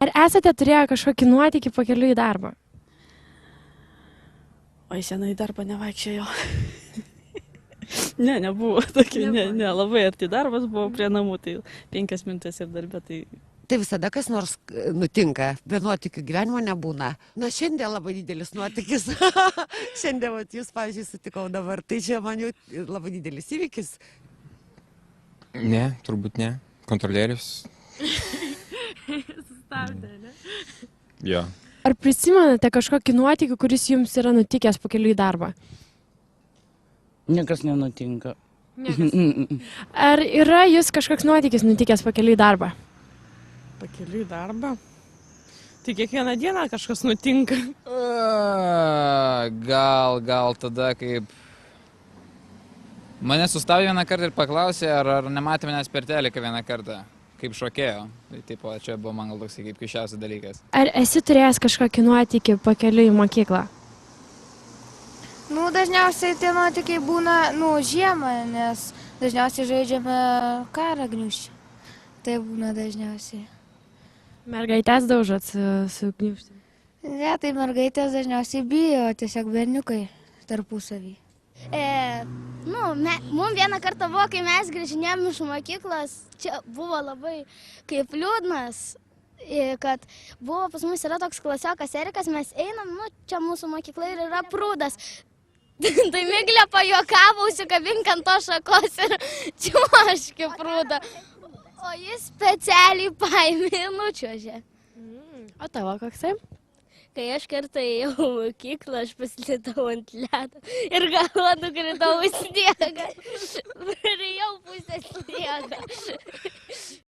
Ar esate turėję kažkokį nuotykį pakeliui į darbą? O į senai darbą nevaikščiojo. Nebuvo tokia, labai arti darbas buvo prie namų, tai 5 minutės ir darbė, tai... Tai visada kas nors nutinka, be nuotykių gyvenimo nebūna. Na, šiandien labai didelis nuotykis. Šiandien, jūs, pavyzdžiui, sutikau dabar, tai čia man jau labai didelis įvykis. Ne, turbūt ne. Kontrolierius. Sustabdė, ne? Jo. Ar prisimenate kažkokį nuotykį, kuris jums yra nutikęs pakeliui į darbą? Niekas nenutinka. Ar yra jūs kažkoks nuotykis nutikęs pakeliui į darbą? Pakeliui į darbą? Tai kiekvieną dieną kažkas nutinka. Gal tada, kaip... Mane sustabdė vieną kartą ir paklausė, ar nematė manęs per teliką vieną kartą, kaip šokėjo. Tai taip, čia buvo man gal toks kaip keisčiausias dalykas. Ar esi turėjęs kažkokį nuotykį pakeliui į mokyklą? Nu, dažniausiai tie nuotykiai būna, žiemą, nes dažniausiai žaidžiame karą gniūžčią. Tai būna dažniausiai. Mergaitės daužot su gniūžtėm? Ne, tai mergaitės dažniausiai bijo, tiesiog berniukai tarpusavį. Mums vieną kartą buvo, kai mes grįžinėjom iš mokyklos, čia buvo labai kaip liūdnas, kad buvo pas mus yra toks klasiokas Erikas, mes einam, čia mūsų mokykla ir yra prūdas. Tai Miglė pajuokavo, užsikabink ant to šakos ir čiuoški prūdą. O jis specialiai paėmė ir nučiuožė. O tavo koksai? Kai aš kartą ėjau į mokyklą, aš paslidau ant ledo ir galva nukritau į sniegą. Ir jau pusę sniegą.